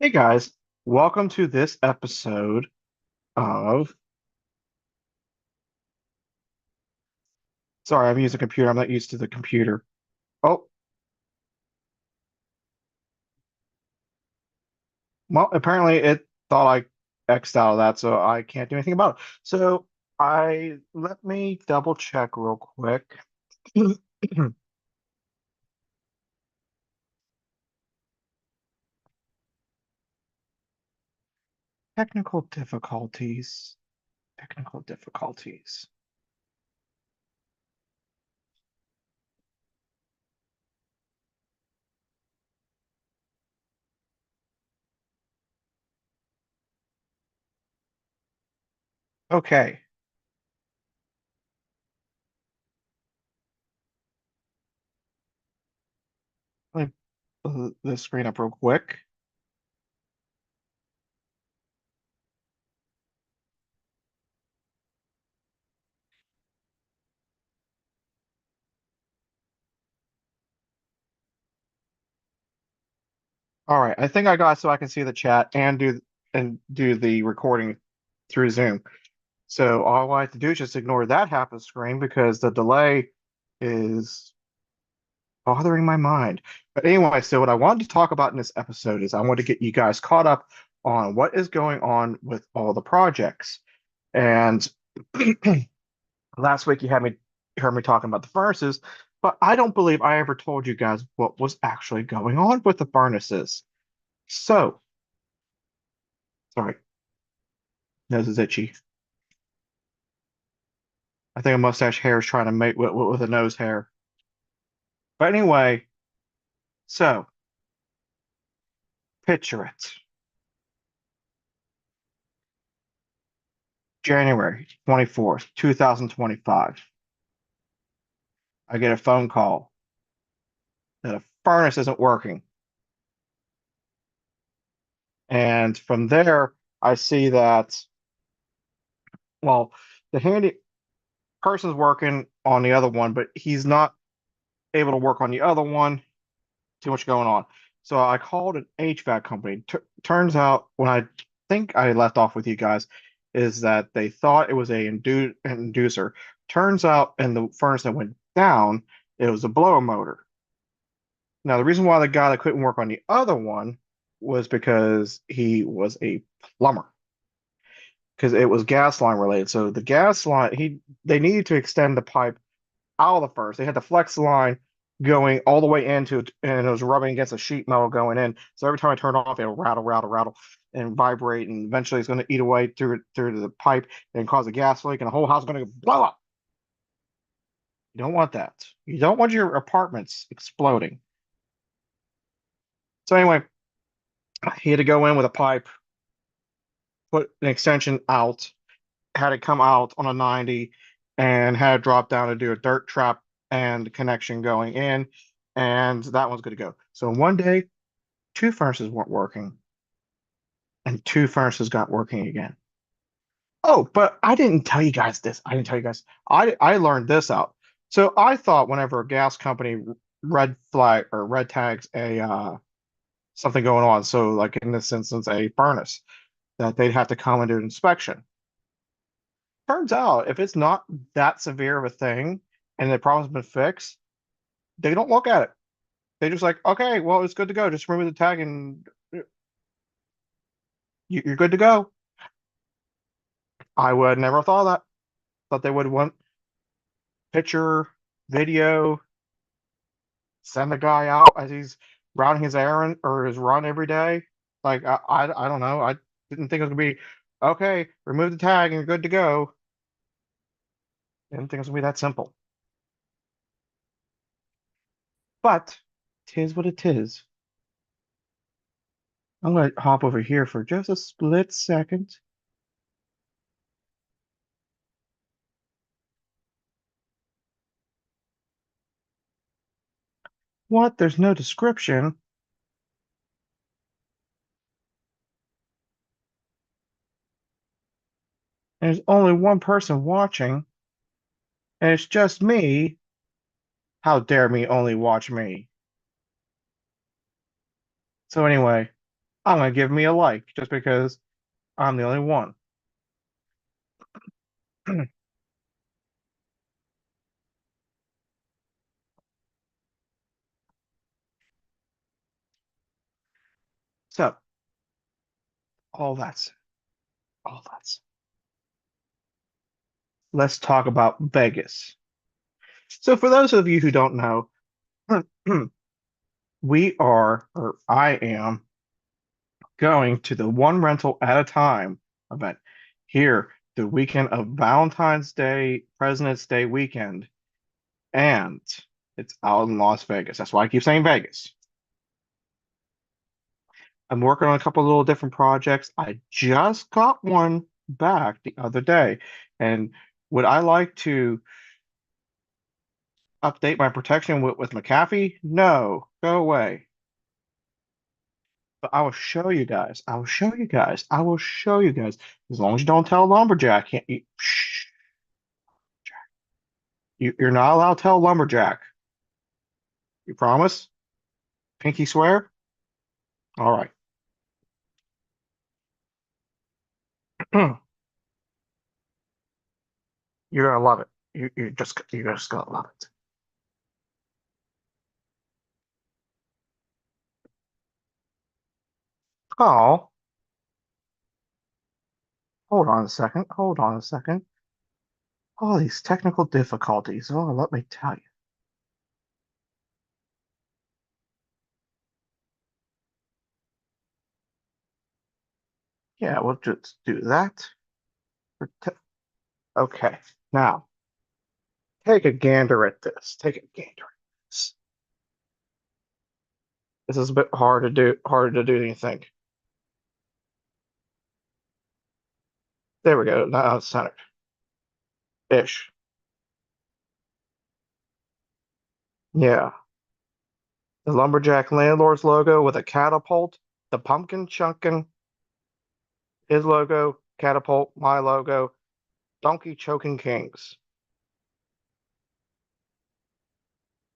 Hey guys, welcome to this episode of. Sorry, I'm using a computer. I'm not used to the computer. Oh, well, apparently it thought I X'd out of that, so I can't do anything about it. So let me double check real quick. Technical difficulties. Technical difficulties. Okay, let me pull the screen up real quick. All right, I think I got so I can see the chat and do the recording through Zoom. So all I have to do is just ignore that half of the screen because the delay is bothering my mind. But anyway, so what I wanted to talk about in this episode is I want to get you guys caught up on what is going on with all the projects. And last week you heard me talking about the furnaces, but I don't believe I ever told you guys what was actually going on with the furnaces. So, sorry, nose is itchy. I think a mustache hair is trying to mate with a nose hair. But anyway, so picture it. January 24th, 2025. I get a phone call that a furnace isn't working. And from there, I see that, well, the handy person's working on the other one, but he's not able to work on the other one. Too much going on. So I called an HVAC company. Turns out, when I think I left off with you guys, is that they thought it was a inducer. Turns out, in the furnace that went down, it was a blower motor. Now, the reason why the guy that couldn't work on the other one was because he was a plumber, because it was gas line related. So the gas line, they needed to extend the pipe out of the furnace. They had the flex line going all the way into it, and it was rubbing against a sheet metal going in. So every time I turned off, it'll rattle, rattle, rattle, and vibrate, and eventually it's going to eat away through the pipe and cause a gas leak, and the whole house is going to blow up. You don't want that. You don't want your apartments exploding. So anyway, he had to go in with a pipe, put an extension out, had it come out on a 90, and had it drop down to do a dirt trap and connection going in, and that one's good to go. So in one day, two furnaces weren't working, and two furnaces got working again. Oh, but I didn't tell you guys this. I didn't tell you guys. I learned this out. So I thought whenever a gas company red flag or red tags a something going on, so like in this instance a furnace, that they'd have to come and do an inspection. Turns out, if it's not that severe of a thing and the problem's been fixed, they don't look at it. They just like, okay, well, it's good to go. Just remove the tag and you're good to go. I would never thought of that. Thought they would want picture, video, send the guy out as he's running his errand or his run every day. Like, I don't know. I didn't think it was gonna be, okay, remove the tag and you're good to go. Didn't think it was gonna be that simple. But tis what it is. I'm gonna hop over here for just a split second. What? There's no description. There's only one person watching, and it's just me. How dare me only watch me? So anyway, I'm gonna give me a like just because I'm the only one. So, all that's all that's. Let's talk about Vegas. So, for those of you who don't know, or I am, going to the one rental at a time event here the weekend of Valentine's Day, President's Day weekend, and it's out in Las Vegas. That's why I keep saying Vegas. I'm working on a couple of little different projects. I just got one back the other day, and would I like to update my protection with McAfee? No, go away. But I will show you guys. I will show you guys. I will show you guys. As long as you don't tell Lumberjack, can't you? Shh, you're not allowed to tell Lumberjack. You promise? Pinky swear? All right. You're gonna love it. You're just gonna love it. Oh, hold on a second. Hold on a second. All these technical difficulties. Oh, let me tell you. Yeah, we'll just do that. Okay. Now, take a gander at this. Take a gander at this. This is a bit harder to do than you think. There we go. Now it's centered. Ish. Yeah. The Lumberjack Landlord's logo with a catapult, the pumpkin chunkin, his logo, catapult, my logo, donkey choking kings.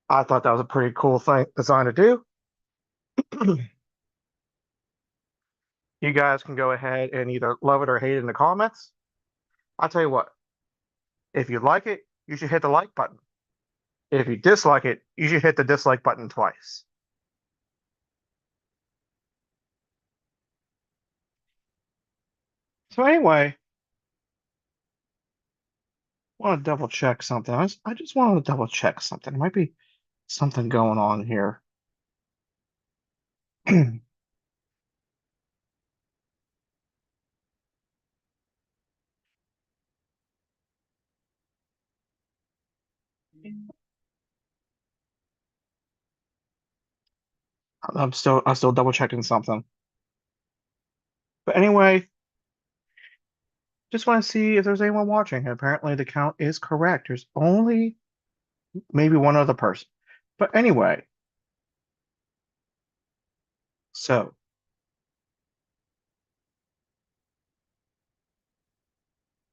I thought that was a pretty cool thing design to do. You guys can go ahead and either love it or hate it in the comments. I'll tell you what, if you like it, you should hit the like button. If you dislike it, you should hit the dislike button twice. So anyway, I want to double check something. I just want to double check something. There might be something going on here. I'm still double checking something. But anyway, just want to see if there's anyone watching. Apparently the count is correct. There's only maybe one other person. But anyway, so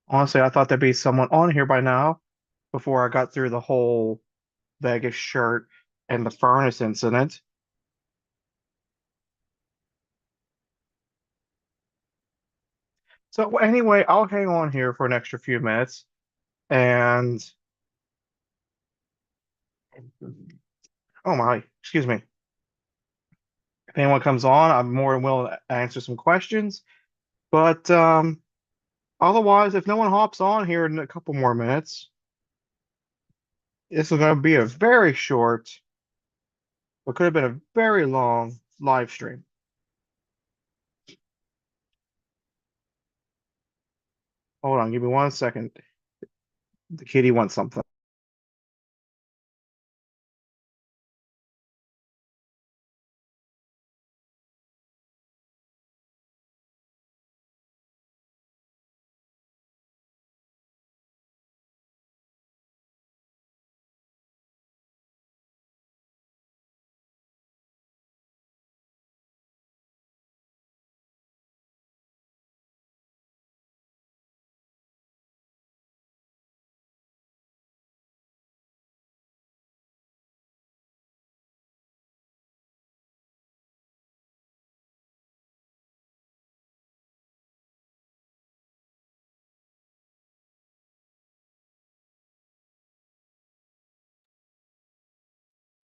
honestly, I thought there'd be someone on here by now before I got through the whole Vegas shirt and the furnace incident. So anyway, I'll hang on here for an extra few minutes and oh my, excuse me. If anyone comes on, I'm more than willing to answer some questions. But otherwise, if no one hops on here in a couple more minutes, this is going to be a very short, what could have been a very long live stream. Hold on, give me 1 second. The kitty wants something.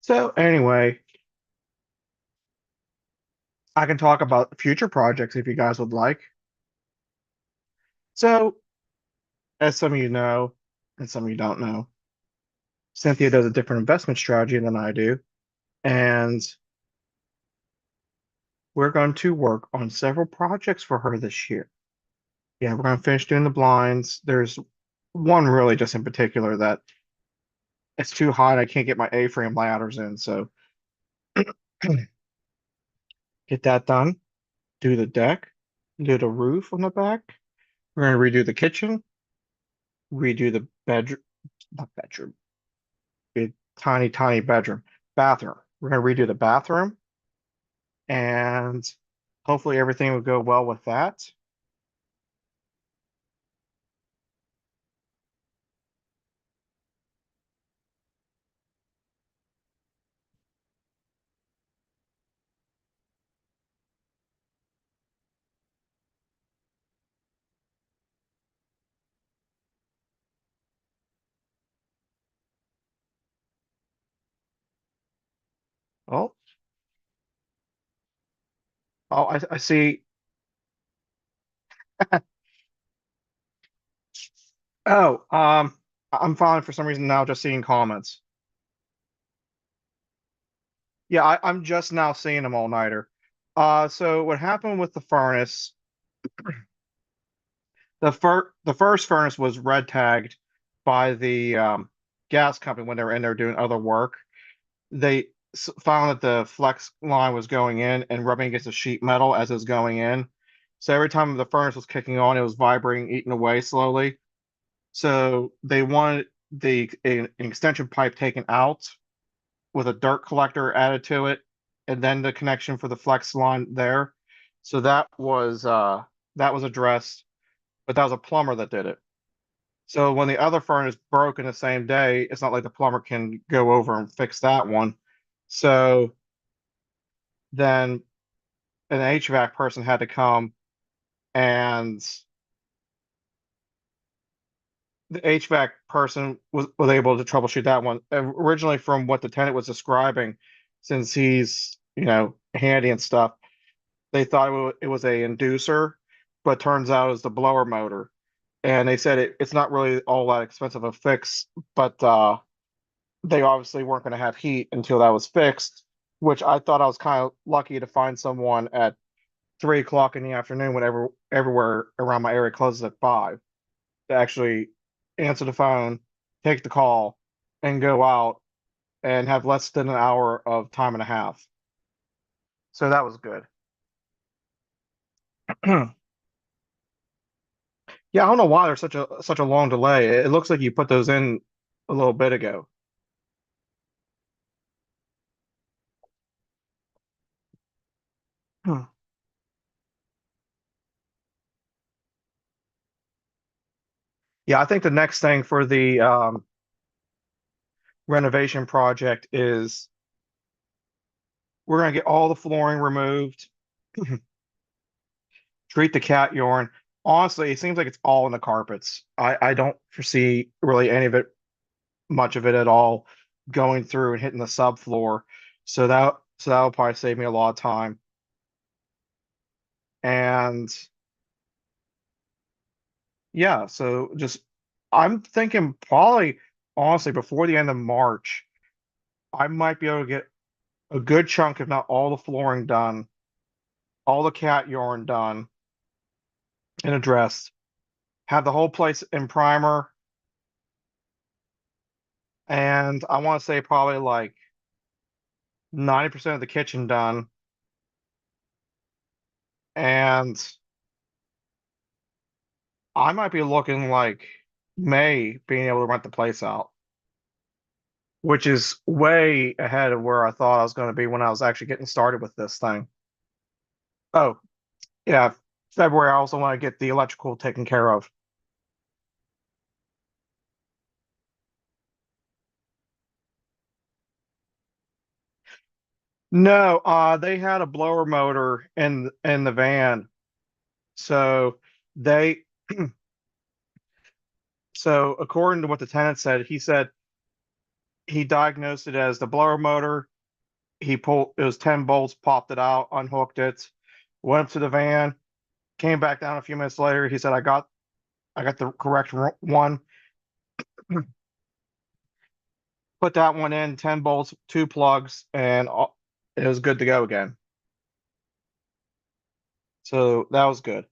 So anyway, I can talk about future projects if you guys would like. So, as some of you know, and some of you don't know, Cynthia does a different investment strategy than I do, and we're going to work on several projects for her this year. Yeah, we're going to finish doing the blinds. There's one really just in particular that it's too hot. I can't get my A-frame ladders in, so get that done. Do the deck, do the roof on the back. We're going to redo the kitchen, redo the bedroom, not bedroom, a tiny, tiny bedroom, bathroom. We're going to redo the bathroom, and hopefully everything will go well with that. Oh, I see. Oh, I'm fine for some reason now just seeing comments. Yeah, I'm just now seeing them all nighter. So what happened with the furnace? The first furnace was red tagged by the gas company when they were in there doing other work. They found that the flex line was going in and rubbing against the sheet metal as it was going in. So every time the furnace was kicking on, it was vibrating, eating away slowly. So they wanted an extension pipe taken out with a dirt collector added to it, and then the connection for the flex line there. So that was addressed, but that was a plumber that did it. So when the other furnace broke in the same day, it's not like the plumber can go over and fix that one. So then an HVAC person had to come, and the HVAC person was able to troubleshoot that one. Originally, from what the tenant was describing, since he's, handy and stuff, they thought it was a inducer, but turns out it's the blower motor. And they said it's not really all that expensive a fix, but they obviously weren't going to have heat until that was fixed, which I thought I was kind of lucky to find someone at 3 o'clock in the afternoon whenever everywhere around my area closes at 5 to actually answer the phone, take the call, and go out and have less than an hour of time and a half. So that was good. Yeah, I don't know why there's such a long delay. It looks like you put those in a little bit ago. Hmm. Yeah, I think the next thing for the renovation project is we're gonna get all the flooring removed, treat the cat urine. Honestly, it seems like it's all in the carpets. I don't foresee really any of it, much of it at all, going through and hitting the subfloor. So that'll probably save me a lot of time. And yeah, so just I'm thinking probably honestly before the end of March, I might be able to get a good chunk, if not all the flooring done, all the cat urine done and addressed, have the whole place in primer, and I want to say probably like 90% of the kitchen done. And I might be looking like May being able to rent the place out, which is way ahead of where I thought I was going to be when I was actually getting started with this thing. Oh, yeah, February, I also want to get the electrical taken care of. No, they had a blower motor in the van. So they so according to what the tenant said, he said he diagnosed it as the blower motor. He pulled it was 10 bolts, popped it out, unhooked it, went up to the van, came back down a few minutes later. He said, I got the correct one. Put that one in, 10 bolts, two plugs, and it was good to go again. So that was good.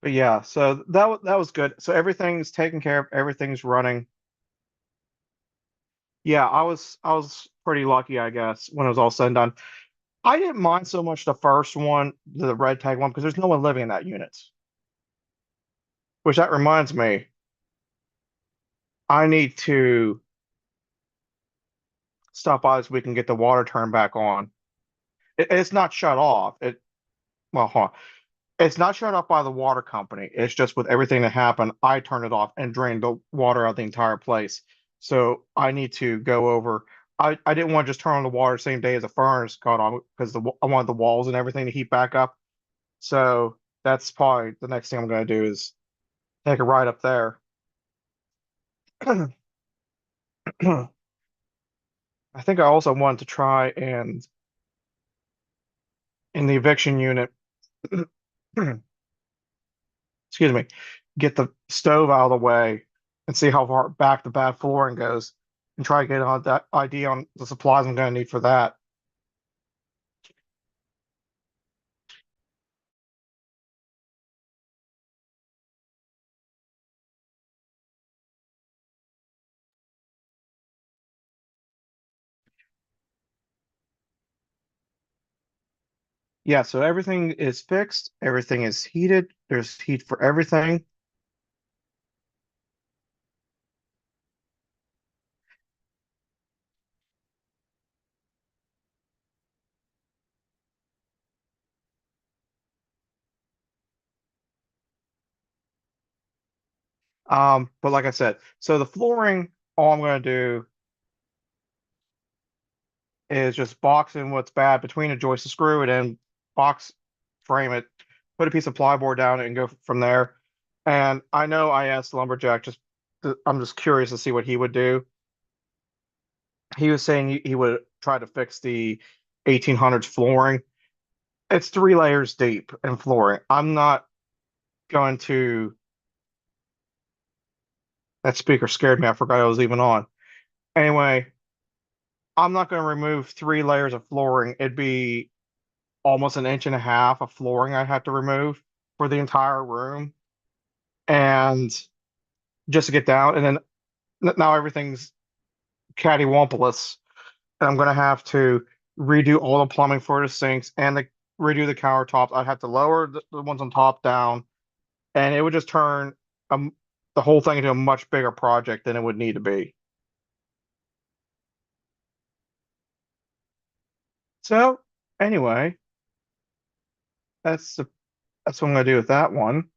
But yeah, so that was good. So everything's taken care of, everything's running. Yeah, I was pretty lucky, I guess, when it was all said and done. I didn't mind so much the first one, the red tag one, because there's no one living in that unit. Which that reminds me, I need to stop by so we can get the water turned back on. It's not shut off. Well, hold on. It's not shut off by the water company. It's just with everything that happened, I turned it off and drained the water out of the entire place. So I need to go over. I didn't want to just turn on the water same day as the furnace caught on because I wanted the walls and everything to heat back up. So that's probably the next thing I'm going to do is take a ride up there. I think I also wanted to try and in the eviction unit, excuse me, get the stove out of the way and see how far back the bad flooring goes and try to get on that idea on the supplies I'm going to need for that. Yeah, so everything is fixed, everything is heated, there's heat for everything. But like I said, so the flooring, all I'm going to do is just box in what's bad between a joist and screw it in, box frame it, put a piece of plyboard down and go from there. And I know I asked Lumberjack I'm just curious to see what he would do. He was saying he would try to fix the 1800s flooring. It's 3 layers deep in flooring. I'm not going to. That speaker scared me. I forgot I was even on. Anyway, I'm not going to remove 3 layers of flooring. It'd be almost an inch and a half of flooring I'd have to remove for the entire room. And just to get down, and then now everything's cattywampus. And I'm going to have to redo all the plumbing for the sinks and redo the countertops. I'd have to lower the ones on top down, and it would just turn um, the whole thing into a much bigger project than it would need to be. So anyway, that's the, that's what I'm gonna do with that one.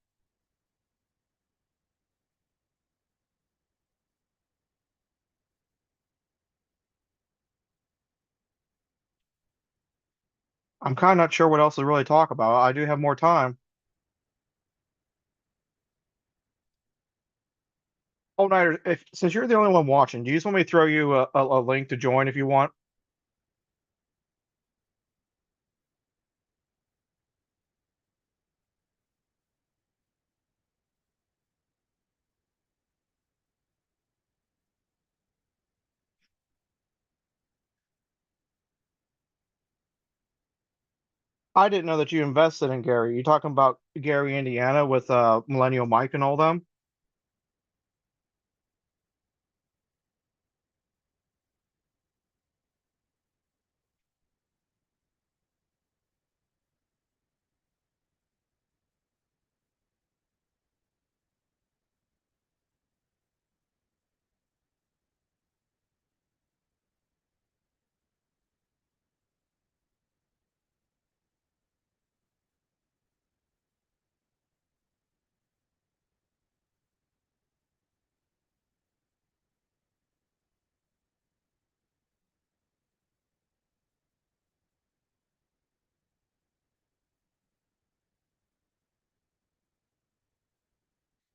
I'm kind of not sure what else to really talk about. I do have more time. Oh, Night, if since you're the only one watching, do you just want me to throw you a link to join if you want? I didn't know that you invested in Gary. You talking about Gary, Indiana, with Millennial Mike and all them?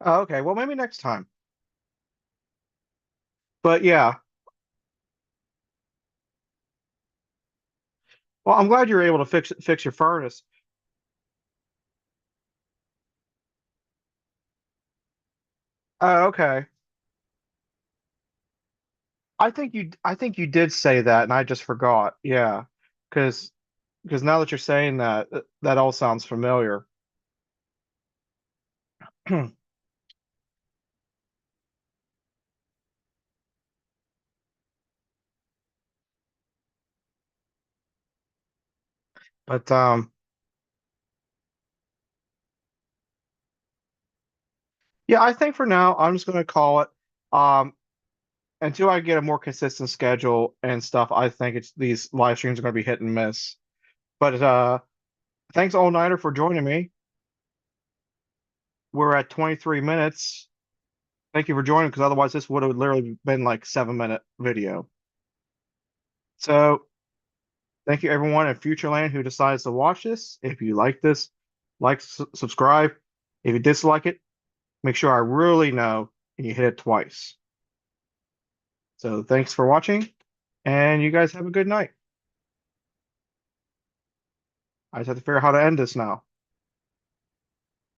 Oh, okay, well maybe next time. But yeah, well I'm glad you're able to fix your furnace. Oh, okay. I think you did say that, and I just forgot. Yeah, because because now that you're saying that, that all sounds familiar. But yeah, I think for now I'm just gonna call it. Um, until I get a more consistent schedule and stuff, I think it's these live streams are gonna be hit and miss. But thanks All Nighter for joining me. We're at 23 minutes. Thank you for joining, because otherwise this would have literally been like 7 minute video. So thank you everyone in Futureland who decides to watch this. If you like this, like, subscribe. If you dislike it, make sure I really know and you hit it twice. So thanks for watching, and you guys have a good night. I just have to figure out how to end this now.